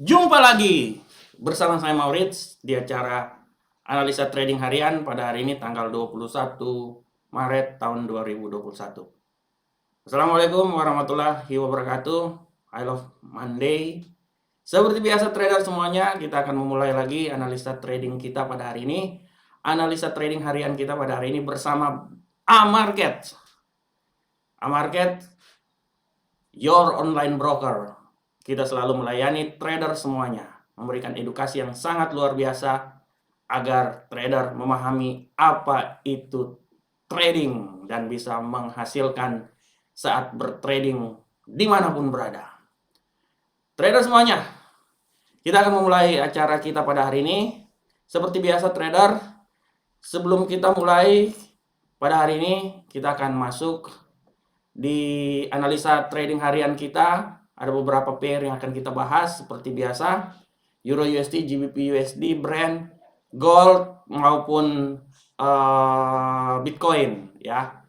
Jumpa lagi bersama saya Maurits di acara analisa trading harian pada hari ini tanggal 21 Maret tahun 2021. Assalamualaikum warahmatullahi wabarakatuh. I love Monday. Seperti biasa trader semuanya, kita akan memulai lagi analisa trading kita pada hari ini. Analisa trading harian kita pada hari ini bersama A-Market. A-Market, your online broker. Kita selalu melayani trader semuanya, memberikan edukasi yang sangat luar biasa agar trader memahami apa itu trading dan bisa menghasilkan saat bertrading dimanapun berada. Trader semuanya, kita akan memulai acara kita pada hari ini. Seperti biasa trader, sebelum kita mulai pada hari ini, kita akan masuk di analisa trading harian kita. Ada beberapa pair yang akan kita bahas seperti biasa. Euro USD, GBP USD, Brent, Gold maupun Bitcoin ya.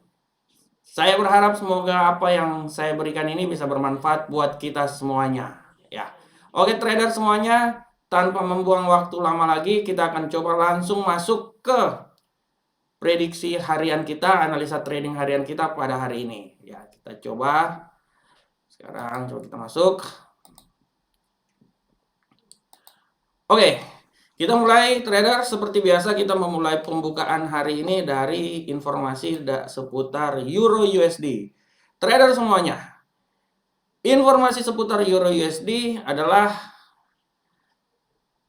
Saya berharap semoga apa yang saya berikan ini bisa bermanfaat buat kita semuanya ya. Oke trader semuanya, tanpa membuang waktu lama lagi kita akan coba langsung masuk ke prediksi harian kita, analisa trading harian kita pada hari ini ya. Kita coba sekarang, coba kita masuk. Oke, kita mulai trader. Seperti biasa kita memulai pembukaan hari ini dari informasi seputar Euro USD. Trader semuanya, informasi seputar Euro USD adalah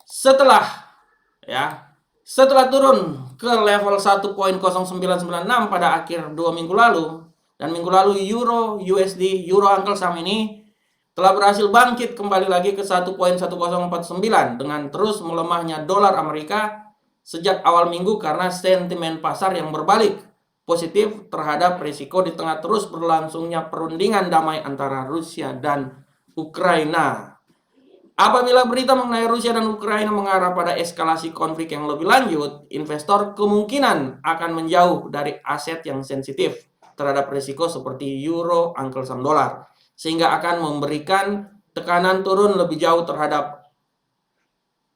setelah turun ke level 1.0996 pada akhir 2 minggu lalu, dan minggu lalu Euro USD, Euro Uncle Sam ini telah berhasil bangkit kembali lagi ke 1.1049 dengan terus melemahnya dolar Amerika sejak awal minggu karena sentimen pasar yang berbalik positif terhadap risiko di tengah terus berlangsungnya perundingan damai antara Rusia dan Ukraina. Apabila berita mengenai Rusia dan Ukraina mengarah pada eskalasi konflik yang lebih lanjut, investor kemungkinan akan menjauh dari aset yang sensitif terhadap risiko seperti euro, Uncle Sam dolar, sehingga akan memberikan tekanan turun lebih jauh terhadap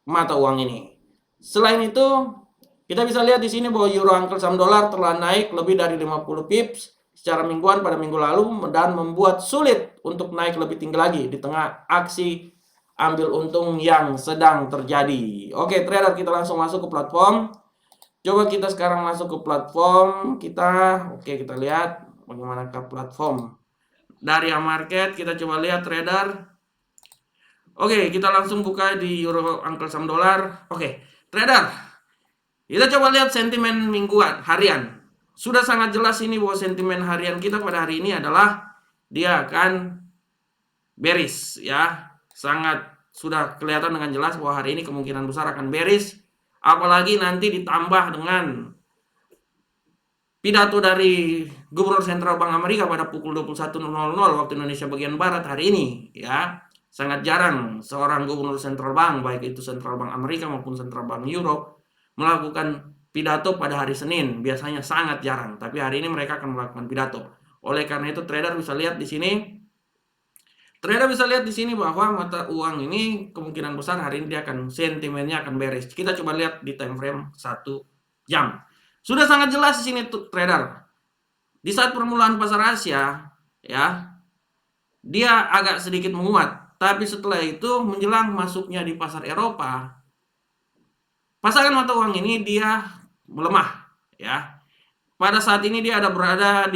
mata uang ini. Selain itu, kita bisa lihat di sini bahwa euro Uncle Sam dolar telah naik lebih dari 50 pips secara mingguan pada minggu lalu dan membuat sulit untuk naik lebih tinggi lagi di tengah aksi ambil untung yang sedang terjadi. Oke, trader, kita langsung masuk ke platform. Coba kita sekarang masuk ke platform kita. Oke, kita lihat bagaimana ke platform. Dari A-Market kita coba lihat trader. Oke, kita langsung buka di Euro Uncle Sam dolar. Oke, trader, kita coba lihat sentimen mingguan, harian. Sudah sangat jelas ini bahwa sentimen harian kita pada hari ini adalah dia akan bearish ya. Sudah kelihatan dengan jelas bahwa hari ini kemungkinan besar akan bearish. Apalagi nanti ditambah dengan pidato dari Gubernur Sentral Bank Amerika pada pukul 21.00 waktu Indonesia bagian Barat hari ini ya. Sangat jarang seorang Gubernur Sentral Bank, baik itu Sentral Bank Amerika maupun Sentral Bank Euro, melakukan pidato pada hari Senin. Biasanya sangat jarang, tapi hari ini mereka akan melakukan pidato. Oleh karena itu trader bisa lihat di sini. Trader bisa lihat di sini bahwa mata uang ini kemungkinan besar hari ini dia akan sentimennya akan bearish. Kita coba lihat di time frame 1 jam. Sudah sangat jelas di sini trader. Di saat permulaan pasar Asia ya, dia agak sedikit menguat, tapi setelah itu menjelang masuknya di pasar Eropa, pasangan mata uang ini dia melemah ya. Pada saat ini dia berada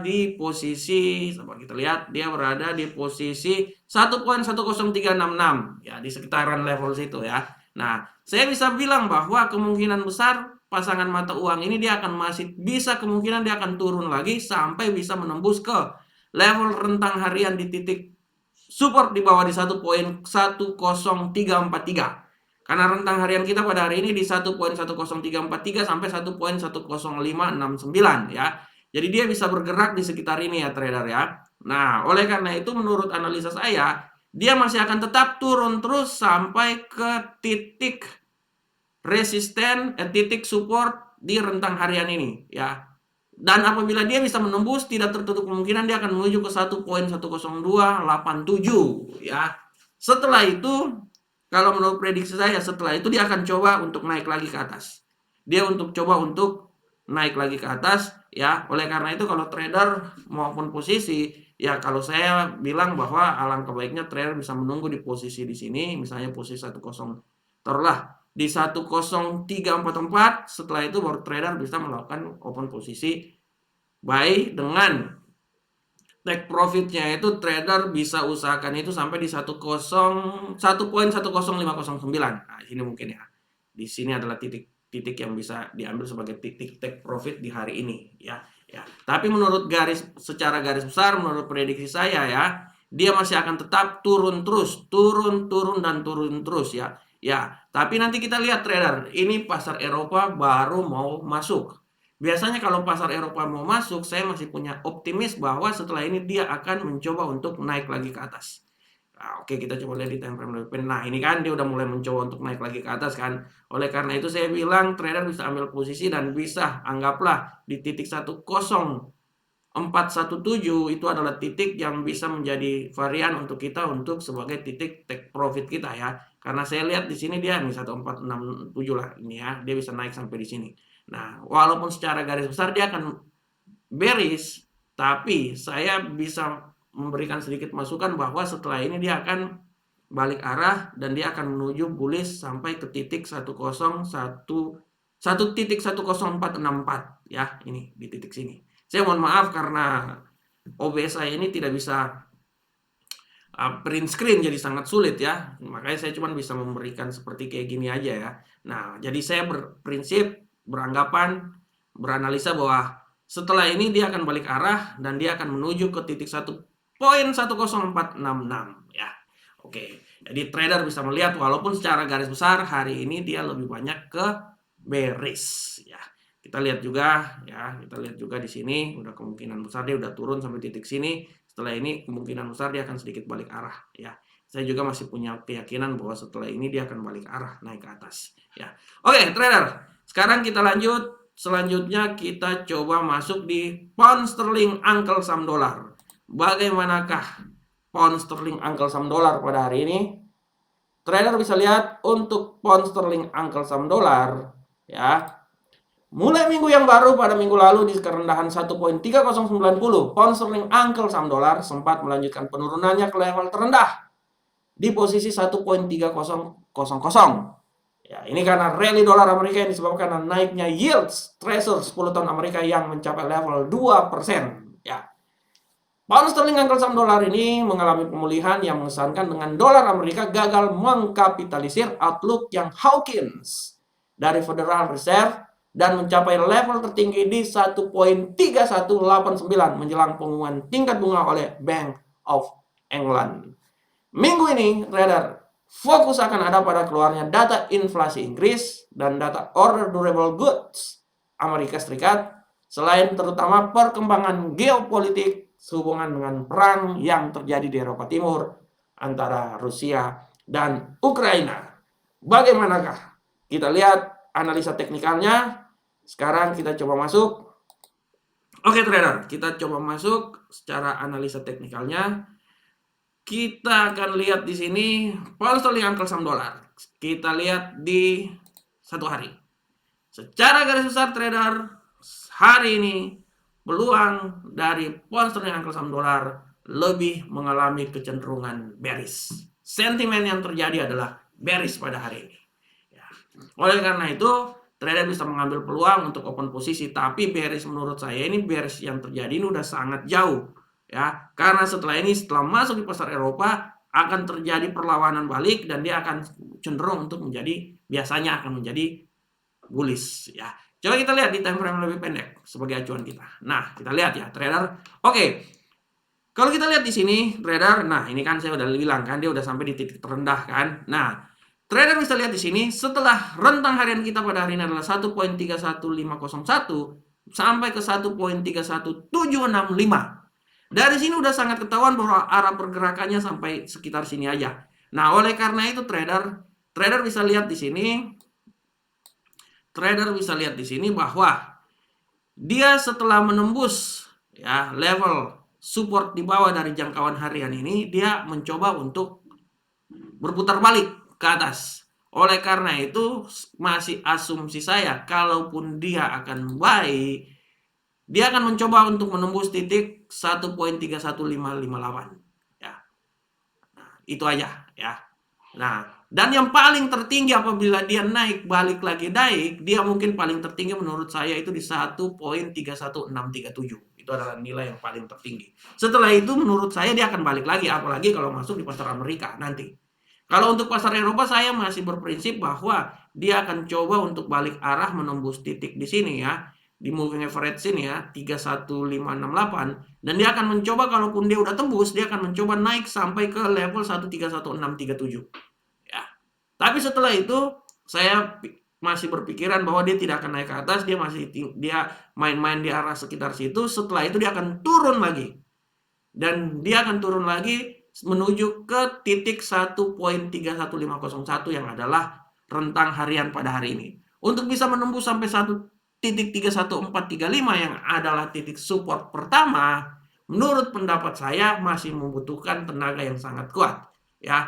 di posisi, coba kita lihat, dia berada di posisi 1.10366 ya, di sekitaran level situ ya. Nah, saya bisa bilang bahwa kemungkinan besar pasangan mata uang ini dia akan masih bisa, kemungkinan dia akan turun lagi sampai bisa menembus ke level rentang harian di titik support di bawah di 1.10343. Karena rentang harian kita pada hari ini di 1.10343 sampai 1.10569 ya. Jadi dia bisa bergerak di sekitar ini ya trader ya. Nah, oleh karena itu menurut analisa saya, dia masih akan tetap turun terus sampai ke titik resisten, titik support di rentang harian ini ya. Dan apabila dia bisa menembus, tidak tertutup kemungkinan dia akan menuju ke 1.10287 ya. Setelah itu, kalau menurut prediksi saya, setelah itu dia akan coba untuk naik lagi ke atas. Dia untuk coba untuk naik lagi ke atas, ya. Oleh karena itu kalau trader maupun posisi, ya kalau saya bilang bahwa alangkah baiknya trader bisa menunggu di posisi di sini, misalnya posisi 10, taruhlah di 10344. Setelah itu baru trader bisa melakukan open posisi buy dengan take profitnya itu trader bisa usahakan itu sampai di 1.10509. Nah, ini mungkin ya. Di sini adalah titik-titik yang bisa diambil sebagai titik take profit di hari ini, ya. Ya. Tapi menurut secara garis besar, menurut prediksi saya ya, dia masih akan tetap turun terus, turun dan turun terus ya. Ya, tapi nanti kita lihat trader, ini pasar Eropa baru mau masuk. Biasanya kalau pasar Eropa mau masuk, saya masih punya optimis bahwa setelah ini dia akan mencoba untuk naik lagi ke atas. Nah, oke, kita coba lihat di time frame lebih pendek. Nah, ini kan dia udah mulai mencoba untuk naik lagi ke atas kan. Oleh karena itu saya bilang trader bisa ambil posisi dan bisa anggaplah di titik 10417 itu adalah titik yang bisa menjadi varian untuk kita untuk sebagai titik take profit kita ya. Karena saya lihat di sini dia nih 1467 lah ini ya, dia bisa naik sampai di sini. Nah, walaupun secara garis besar dia akan bearish, tapi saya bisa memberikan sedikit masukan bahwa setelah ini dia akan balik arah dan dia akan menuju bullish sampai ke titik 10464 ya, ini di titik sini. Saya mohon maaf karena OBS saya ini tidak bisa print screen, jadi sangat sulit ya. Makanya saya cuma bisa memberikan seperti kayak gini aja ya. Nah, jadi saya berprinsip, beranggapan, beranalisa bahwa setelah ini dia akan balik arah dan dia akan menuju ke titik 1.10466 ya. Oke, jadi trader bisa melihat walaupun secara garis besar hari ini dia lebih banyak ke bearish ya. Kita lihat juga ya, kita lihat juga di sini udah kemungkinan besar dia udah turun sampai titik sini. Setelah ini kemungkinan besar dia akan sedikit balik arah ya. Saya juga masih punya keyakinan bahwa setelah ini dia akan balik arah naik ke atas ya. Oke, trader. Sekarang kita lanjut. Selanjutnya kita coba masuk di pound sterling uncle sam dolar. Bagaimanakah pound sterling uncle sam dolar pada hari ini? Trader bisa lihat untuk pound sterling uncle sam dolar ya. Mulai minggu yang baru pada minggu lalu di kerendahan 1.3090, pound sterling uncle sam dolar sempat melanjutkan penurunannya ke level terendah di posisi 1.3000. Ya, ini karena rally dolar Amerika yang disebabkan karena naiknya yields treasury 10 tahun Amerika yang mencapai level 2%. Ya. Pound sterling uncle sam dolar ini mengalami pemulihan yang mengesankan dengan dolar Amerika gagal mengkapitalisir outlook yang hawkish dari Federal Reserve dan mencapai level tertinggi di 1.3189 menjelang pengumuman tingkat bunga oleh Bank of England. Minggu ini, trader fokus akan ada pada keluarnya data inflasi Inggris dan data order durable goods Amerika Serikat, selain terutama perkembangan geopolitik sehubungan dengan perang yang terjadi di Eropa Timur antara Rusia dan Ukraina. Bagaimanakah? Kita lihat analisa teknikalnya. Sekarang kita coba masuk. Oke trader, kita coba masuk secara analisa teknikalnya. Kita akan lihat di sini pound sterling uncle sam dolar. Kita lihat di satu hari. Secara garis besar trader, hari ini peluang dari pound sterling uncle sam dolar lebih mengalami kecenderungan bearish. Sentimen yang terjadi adalah bearish pada hari ini. Ya. Oleh karena itu, trader bisa mengambil peluang untuk open posisi, tapi bearish menurut saya ini bearish yang terjadi ini udah sangat jauh. Ya, karena setelah masuk di pasar Eropa akan terjadi perlawanan balik dan dia akan cenderung untuk biasanya akan menjadi bullish ya. Coba kita lihat di time frame lebih pendek sebagai acuan kita. Nah, kita lihat ya trader. Oke. Kalau kita lihat di sini trader, nah ini kan saya udah bilang kan dia udah sampai di titik terendah kan. Nah, trader bisa lihat di sini setelah rentang harian kita pada hari ini adalah 1.31501 sampai ke 1.31765. Dari sini udah sangat ketahuan bahwa arah pergerakannya sampai sekitar sini aja. Nah, oleh karena itu trader bisa lihat di sini. Trader bisa lihat di sini bahwa dia setelah menembus ya level support di bawah dari jangkauan harian ini, dia mencoba untuk berputar balik ke atas. Oleh karena itu masih asumsi saya, kalaupun dia akan buy, dia akan mencoba untuk menembus titik 1.31558 ya. Nah, itu aja ya. Nah, dan yang paling tertinggi apabila dia naik balik lagi naik, dia mungkin paling tertinggi menurut saya itu di 1.31637. Itu adalah nilai yang paling tertinggi. Setelah itu menurut saya dia akan balik lagi, apalagi kalau masuk di pasar Amerika nanti. Kalau untuk pasar Eropa saya masih berprinsip bahwa dia akan coba untuk balik arah menembus titik di sini ya, di moving average sini ya, 31568, dan dia akan mencoba, kalaupun dia udah tembus, dia akan mencoba naik sampai ke level 1.31637 ya. Tapi setelah itu saya masih berpikiran bahwa dia tidak akan naik ke atas, dia main-main di arah sekitar situ. Setelah itu dia akan turun lagi. Dan dia akan turun lagi menuju ke titik 1.31501 yang adalah rentang harian pada hari ini. Untuk bisa menembus sampai 1.31435 yang adalah titik support pertama, menurut pendapat saya masih membutuhkan tenaga yang sangat kuat ya.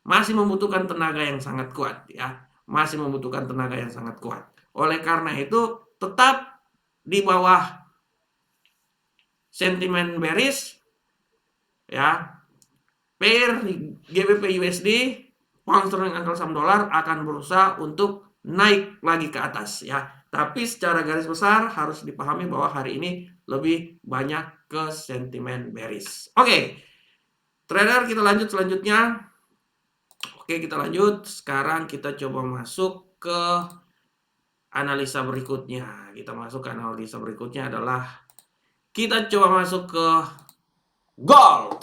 Masih membutuhkan tenaga yang sangat kuat ya. Masih membutuhkan tenaga yang sangat kuat. Oleh karena itu tetap di bawah sentimen bearish ya. Pair GBP USD, pound sterling angka saham dolar akan berusaha untuk naik lagi ke atas ya. Tapi secara garis besar harus dipahami bahwa hari ini lebih banyak ke sentimen bearish. Oke. Trader, kita lanjut selanjutnya. Oke, kita lanjut. Sekarang kita coba masuk ke analisa berikutnya. Kita masuk ke analisa berikutnya adalah kita coba masuk ke gold.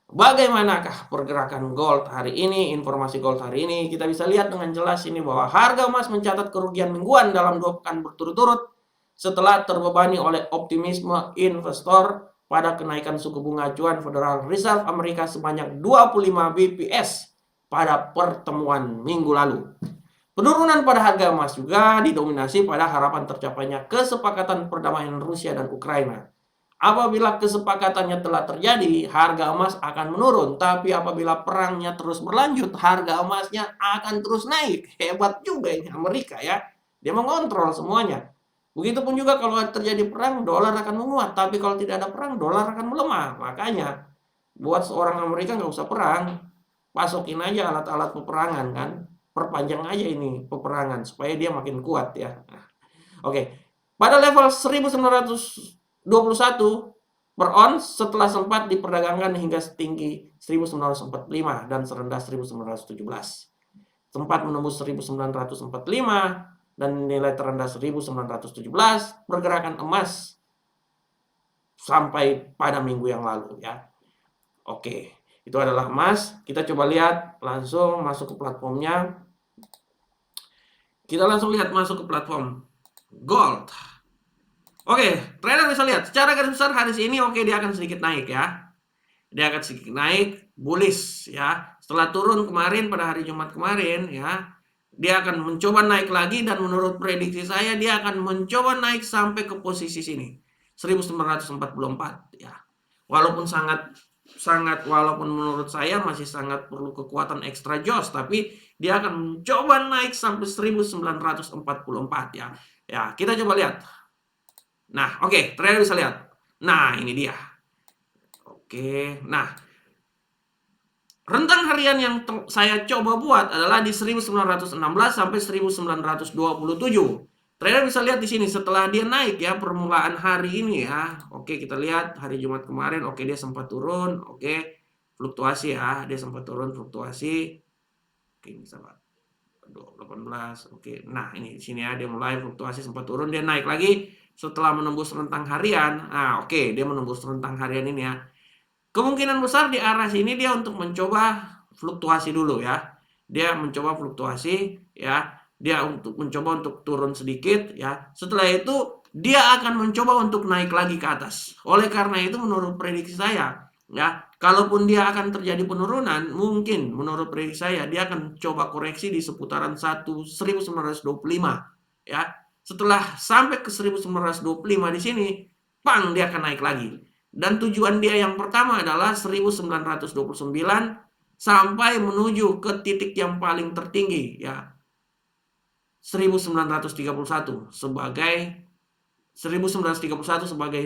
Bagaimanakah pergerakan gold hari ini? Informasi gold hari ini kita bisa lihat dengan jelas ini bahwa harga emas mencatat kerugian mingguan dalam 2 pekan berturut-turut setelah terbebani oleh optimisme investor pada kenaikan suku bunga acuan Federal Reserve Amerika sebanyak 25 BPS pada pertemuan minggu lalu. Penurunan pada harga emas juga didominasi pada harapan tercapainya kesepakatan perdamaian Rusia dan Ukraina. Apabila kesepakatannya telah terjadi, harga emas akan menurun. Tapi apabila perangnya terus berlanjut, harga emasnya akan terus naik. Hebat juga ini Amerika ya. Dia mengontrol semuanya. Begitupun juga kalau terjadi perang, dolar akan menguat. Tapi kalau tidak ada perang, dolar akan melemah. Makanya, buat seorang Amerika nggak usah perang. Pasokin aja alat-alat peperangan kan. Perpanjang aja ini peperangan supaya dia makin kuat ya. Nah, oke. Pada level 1921 per ons setelah sempat diperdagangkan hingga setinggi 1945 dan serendah 1917. Sempat menembus 1945 dan nilai terendah 1917, pergerakan emas sampai pada minggu yang lalu ya. Oke, itu adalah emas. Kita coba lihat langsung masuk ke platformnya. Kita langsung lihat masuk ke platform gold. Oke, trader bisa lihat secara garis besar hari ini dia akan sedikit naik ya. Dia akan sedikit naik, bullish ya. Setelah turun kemarin pada hari Jumat kemarin ya, dia akan mencoba naik lagi dan menurut prediksi saya dia akan mencoba naik sampai ke posisi sini 1944 ya. Walaupun walaupun menurut saya masih sangat perlu kekuatan extra joss, tapi dia akan mencoba naik sampai 1944 ya. Ya, kita coba lihat. Nah, oke, trader bisa lihat. Nah, ini dia. Oke, nah. Rentang harian yang saya coba buat adalah di 1916 sampai 1927. Trader bisa lihat di sini setelah dia naik ya permulaan hari ini ya. Oke, kita lihat hari Jumat kemarin, oke dia sempat turun, oke. Fluktuasi ya, dia sempat turun fluktuasi. Oke, ini sama 18. Oke. Nah, ini di sini ya dia mulai fluktuasi sempat turun, dia naik lagi setelah menembus rentang harian. Nah, oke, dia menembus rentang harian ini ya. Kemungkinan besar di arah sini dia untuk mencoba fluktuasi dulu ya. Dia mencoba fluktuasi ya. Dia mencoba untuk turun sedikit ya. Setelah itu dia akan mencoba untuk naik lagi ke atas. Oleh karena itu menurut prediksi saya ya, kalaupun dia akan terjadi penurunan, mungkin menurut prediksi saya dia akan coba koreksi di seputaran 1925 ya. Setelah sampai ke 1925 di sini, pang dia akan naik lagi. Dan tujuan dia yang pertama adalah 1929 sampai menuju ke titik yang paling tertinggi ya 1931 sebagai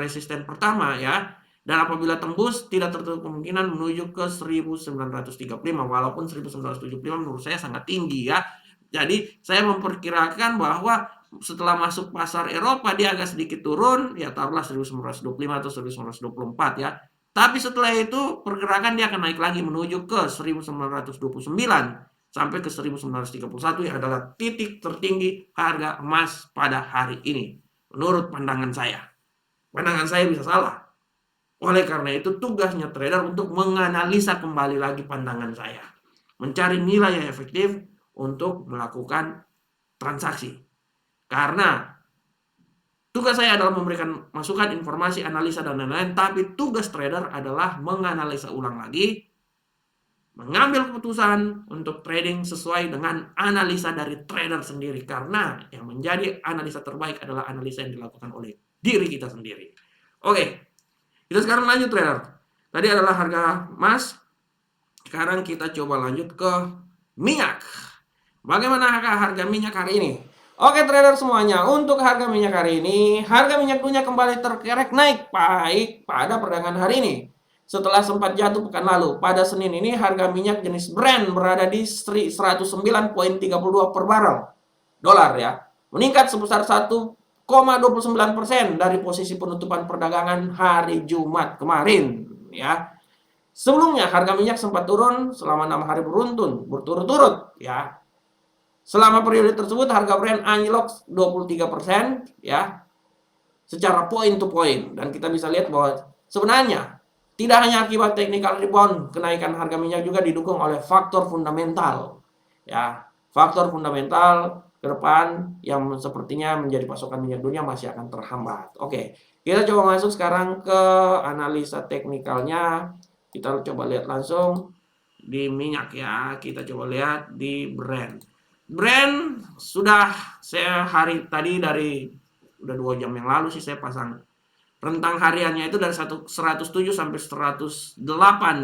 resisten pertama ya. Dan apabila tembus tidak tertutup kemungkinan menuju ke 1935, walaupun 1975 menurut saya sangat tinggi ya. Jadi saya memperkirakan bahwa setelah masuk pasar Eropa dia agak sedikit turun ya, taruhlah 1925 atau 1924 ya. Tapi setelah itu pergerakan dia akan naik lagi menuju ke 1929 sampai ke 1931 yang adalah titik tertinggi harga emas pada hari ini. Menurut pandangan saya. Pandangan saya bisa salah. Oleh karena itu tugasnya trader untuk menganalisa kembali lagi pandangan saya. Mencari nilai yang efektif untuk melakukan transaksi. Karena tugas saya adalah memberikan masukan, informasi, analisa, dan lain-lain. Tapi tugas trader adalah menganalisa ulang lagi, mengambil keputusan untuk trading sesuai dengan analisa dari trader sendiri. Karena yang menjadi analisa terbaik adalah analisa yang dilakukan oleh diri kita sendiri. Oke, kita sekarang lanjut trader. Tadi adalah harga emas. Sekarang kita coba lanjut ke minyak. Bagaimana harga minyak hari ini? Oke trader semuanya, untuk harga minyak hari ini, harga minyak dunia kembali terkerek naik baik pada perdagangan hari ini. Setelah sempat jatuh pekan lalu, pada Senin ini harga minyak jenis Brent berada di 109.32 per barel dolar ya. Meningkat sebesar 1,29% dari posisi penutupan perdagangan hari Jumat kemarin ya. Sebelumnya harga minyak sempat turun selama 6 hari beruntun berturut-turut ya. Selama periode tersebut harga Brent anjlok 23% ya. Secara point to point, dan kita bisa lihat bahwa sebenarnya tidak hanya akibat technical rebound, kenaikan harga minyak juga didukung oleh faktor fundamental ya. Faktor fundamental ke depan yang sepertinya menjadi pasokan minyak dunia masih akan terhambat. Oke, kita coba masuk sekarang ke analisa teknikalnya. Kita coba lihat langsung di minyak ya. Kita coba lihat di Brent. Brent sudah saya hari tadi udah 2 jam yang lalu sih saya pasang rentang hariannya itu dari 107 sampai 108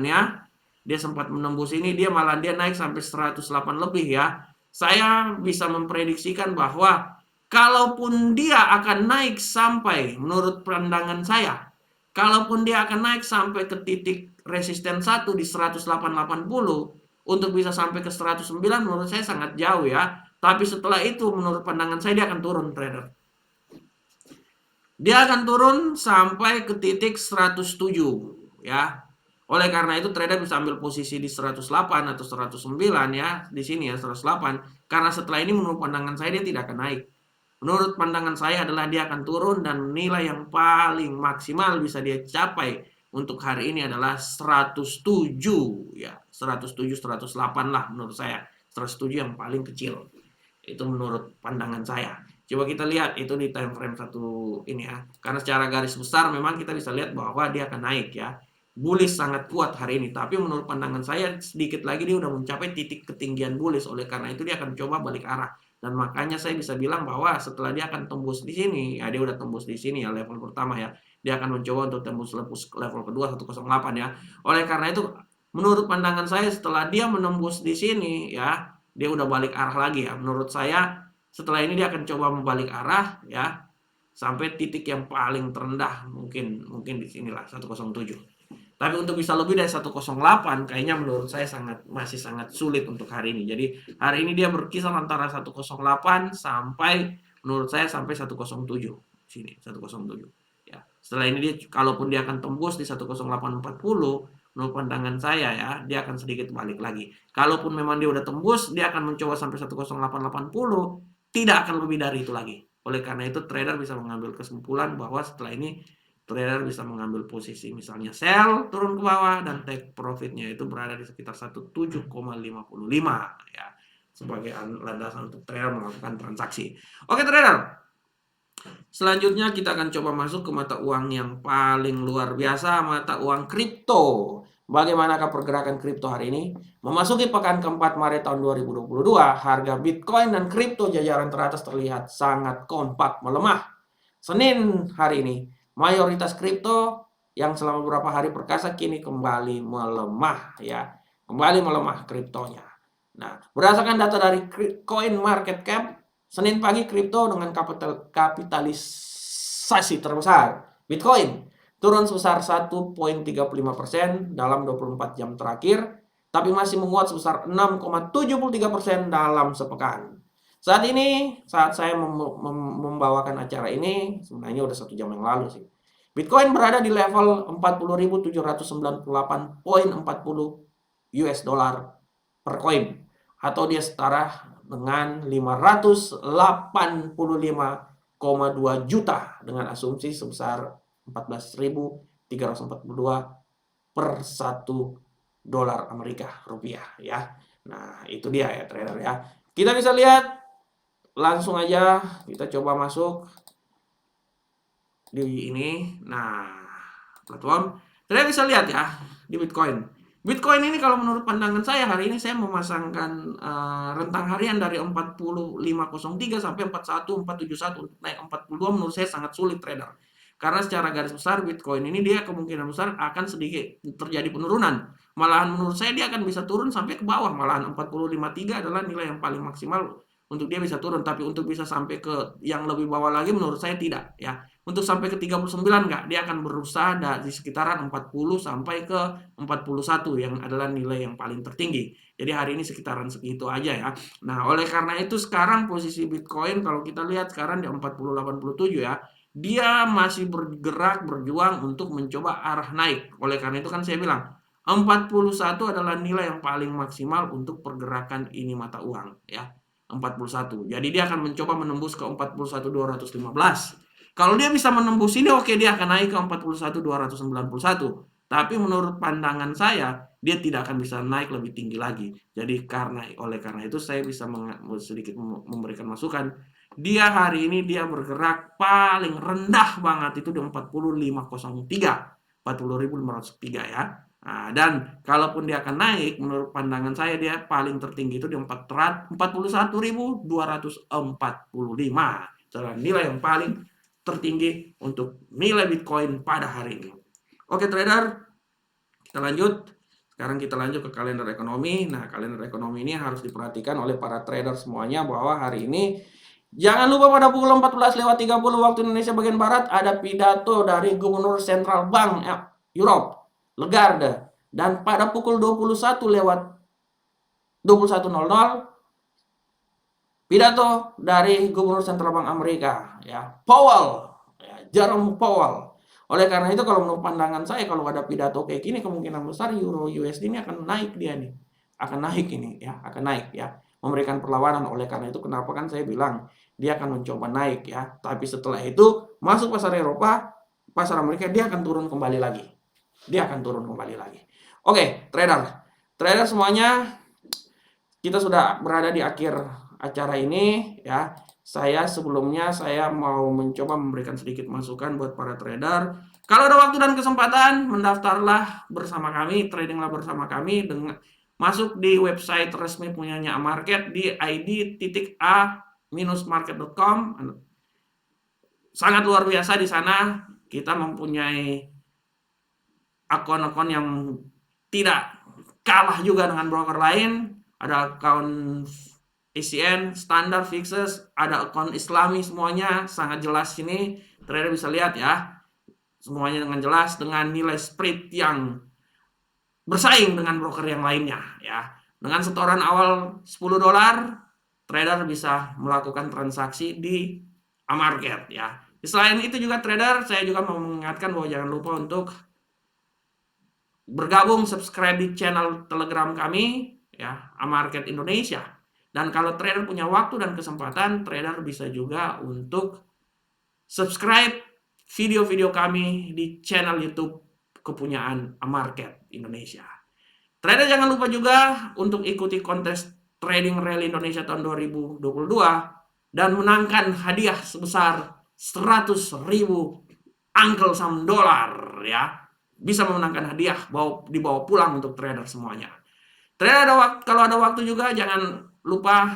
ya. Dia sempat menembus ini, dia naik sampai 108 lebih ya. Saya bisa memprediksikan bahwa kalaupun dia akan naik sampai, menurut pandangan saya, kalaupun dia akan naik sampai ke titik resisten 1 di 108.80 untuk bisa sampai ke 109, menurut saya sangat jauh ya. Tapi setelah itu menurut pandangan saya dia akan turun trader. Dia akan turun sampai ke titik 107 ya. Oleh karena itu trader bisa ambil posisi di 108 atau 109 ya, di sini ya 108. Karena setelah ini menurut pandangan saya dia tidak akan naik. Menurut pandangan saya adalah dia akan turun dan nilai yang paling maksimal bisa dia capai untuk hari ini adalah 107 ya. 107 108 lah menurut saya. 107 yang paling kecil. Itu menurut pandangan saya. Coba kita lihat itu di time frame satu ini ya. Karena secara garis besar memang kita bisa lihat bahwa dia akan naik ya. Bullish sangat kuat hari ini, tapi menurut pandangan saya sedikit lagi dia udah mencapai titik ketinggian bullish. Oleh karena itu dia akan coba balik arah, dan makanya saya bisa bilang bahwa setelah dia akan tembus di sini ya, dia udah tembus di sini ya level pertama ya, dia akan mencoba untuk tembus level kedua 108 ya. Oleh karena itu menurut pandangan saya setelah dia menembus di sini ya, dia udah balik arah lagi ya. Menurut saya setelah ini dia akan coba membalik arah ya sampai titik yang paling terendah mungkin di sinilah 107. Tapi untuk bisa lebih dari 108 kayaknya menurut saya masih sangat sulit untuk hari ini. Jadi hari ini dia berkisar antara 108 sampai menurut saya sampai 107. Sini 107. Ya. Setelah ini dia kalaupun dia akan tembus di 108.40 menurut pandangan saya ya, dia akan sedikit balik lagi. Kalaupun memang dia udah tembus, dia akan mencoba sampai 108.80, tidak akan lebih dari itu lagi. Oleh karena itu trader bisa mengambil kesimpulan bahwa setelah ini trader bisa mengambil posisi misalnya sell turun ke bawah dan take profitnya itu berada di sekitar 17,55 ya sebagai landasan untuk trader melakukan transaksi. Oke trader, selanjutnya kita akan coba masuk ke mata uang yang paling luar biasa, mata uang kripto. Bagaimanakah pergerakan kripto hari ini? Memasuki pekan keempat Maret tahun 2022, harga Bitcoin dan kripto jajaran teratas terlihat sangat kompak melemah. Senin hari ini mayoritas kripto yang selama beberapa hari perkasa kini kembali melemah ya. Kembali melemah kriptonya. Nah, berdasarkan data dari Coin Market Cap, Senin pagi kripto dengan kapitalisasi terbesar Bitcoin turun sebesar 1,35% dalam 24 jam terakhir, tapi masih menguat sebesar 6,73% dalam sepekan. Saat ini, saat saya membawakan acara ini, sebenarnya udah 1 jam yang lalu sih. Bitcoin berada di level 40.798,40 US dollar per koin, atau dia setara dengan 585,2 juta dengan asumsi sebesar 14.342 per 1 dolar Amerika rupiah ya. Nah, itu dia ya trader ya. Kita bisa lihat langsung aja, kita coba masuk di ini. Nah, platform saya bisa lihat ya di Bitcoin. Bitcoin ini kalau menurut pandangan saya hari ini saya memasangkan rentang harian dari 4503 sampai 41471 untuk naik 42 menurut saya sangat sulit trader. Karena secara garis besar Bitcoin ini dia kemungkinan besar akan sedikit terjadi penurunan. Malahan menurut saya dia akan bisa turun sampai ke bawah. Malahan 453 adalah nilai yang paling maksimal untuk dia bisa turun. Tapi untuk bisa sampai ke yang lebih bawah lagi menurut saya tidak ya. Untuk sampai ke 39 enggak, dia akan berusaha di sekitaran 40 sampai ke 41 yang adalah nilai yang paling tertinggi. Jadi hari ini sekitaran segitu aja ya. Nah, oleh karena itu sekarang posisi Bitcoin kalau kita lihat sekarang di 4087 ya. Dia masih bergerak berjuang untuk mencoba arah naik. Oleh karena itu kan saya bilang 41 adalah nilai yang paling maksimal untuk pergerakan ini mata uang ya. 41. Jadi dia akan mencoba menembus ke 41.215. Kalau dia bisa menembus ini oke, dia akan naik ke 41.291. Tapi menurut pandangan saya dia tidak akan bisa naik lebih tinggi lagi. Jadi oleh karena itu saya bisa sedikit memberikan masukan. Dia hari ini dia bergerak paling rendah banget itu di 40.503, 40.503 ya. Nah, dan kalaupun dia akan naik, menurut pandangan saya dia paling tertinggi itu di 41.245. Nilai yang paling tertinggi untuk nilai Bitcoin pada hari ini. Oke trader, kita lanjut. Sekarang kita lanjut ke kalender ekonomi. Nah, kalender ekonomi ini harus diperhatikan oleh para trader semuanya bahwa hari ini jangan lupa pada pukul 14.30 waktu Indonesia bagian Barat ada pidato dari Gubernur Central Bank Europe, Lagarde. Dan pada pukul 21.00 pidato dari Gubernur Central Bank Amerika ya, Powell, ya, Jerome Powell. Oleh karena itu kalau menurut pandangan saya kalau ada pidato kayak gini kemungkinan besar Euro USD ini akan naik dia nih. Akan naik ini ya, akan naik ya. Memberikan perlawanan. Oleh karena itu kenapa kan saya bilang dia akan mencoba naik ya. Tapi setelah itu masuk pasar Eropa, pasar Amerika dia akan turun kembali lagi. Dia akan turun kembali lagi. Oke, trader. Trader semuanya, kita sudah berada di akhir acara ini ya. Sebelumnya saya mau mencoba memberikan sedikit masukan buat para trader. Kalau ada waktu dan kesempatan, mendaftarlah bersama kami, tradinglah bersama kami dengan masuk di website resmi punyanya Amarket di id.a-market.com. Sangat luar biasa di sana. Kita mempunyai akun-akun yang tidak kalah juga dengan broker lain. Ada akun ECN, standar, fixes, ada akun Islami, semuanya sangat jelas sini. Trader bisa lihat ya. Semuanya dengan jelas dengan nilai spread yang bersaing dengan broker yang lainnya ya. Dengan setoran awal $10, trader bisa melakukan transaksi di Amarket ya. Selain itu juga trader, saya juga mau mengingatkan bahwa jangan lupa untuk bergabung subscribe di channel Telegram kami ya, Amarket Indonesia. Dan kalau trader punya waktu dan kesempatan, trader bisa juga untuk subscribe video-video kami di channel YouTube kepunyaan Amarket Indonesia. Trader jangan lupa juga untuk ikuti kontes Trading Rally Indonesia tahun 2022 dan menangkan hadiah sebesar 100.000 Uncle Sam dolar ya. Bisa memenangkan hadiah dibawa pulang untuk trader semuanya. Trader kalau ada waktu juga jangan lupa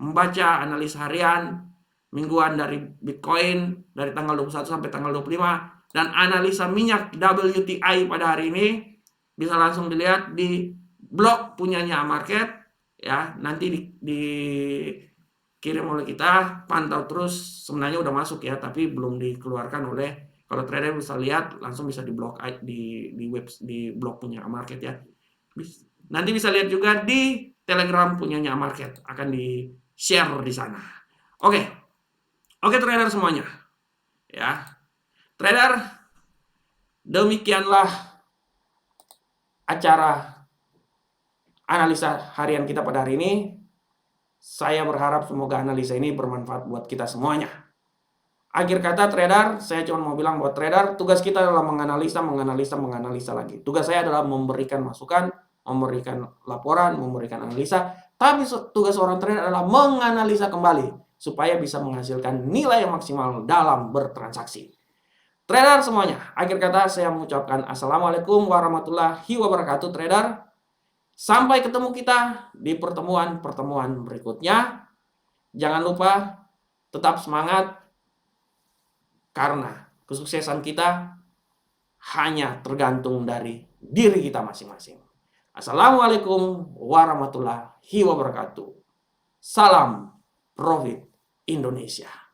membaca analisa harian mingguan dari Bitcoin dari tanggal 21 sampai tanggal 25 dan analisa minyak WTI pada hari ini bisa langsung dilihat di blog punyanya Market ya. Nanti dikirim oleh kita, pantau terus. Sebenarnya udah masuk ya, tapi belum dikeluarkan oleh, kalau trader bisa lihat langsung bisa di blog di blog punya Market ya. Nanti bisa lihat juga di Telegram punyanya Market, akan di share di sana. Oke trader semuanya ya. Trader, demikianlah acara analisa harian kita pada hari ini. Saya berharap semoga analisa ini bermanfaat buat kita semuanya. Akhir kata trader, saya cuma mau bilang buat trader, tugas kita adalah menganalisa lagi. Tugas saya adalah memberikan masukan, memberikan laporan, memberikan analisa. Tapi tugas seorang trader adalah menganalisa kembali supaya bisa menghasilkan nilai yang maksimal dalam bertransaksi. Trader semuanya, akhir kata saya mengucapkan Assalamualaikum warahmatullahi wabarakatuh trader. Sampai ketemu kita di pertemuan-pertemuan berikutnya. Jangan lupa tetap semangat, karena kesuksesan kita hanya tergantung dari diri kita masing-masing. Assalamualaikum warahmatullahi wabarakatuh. Salam Profit Indonesia.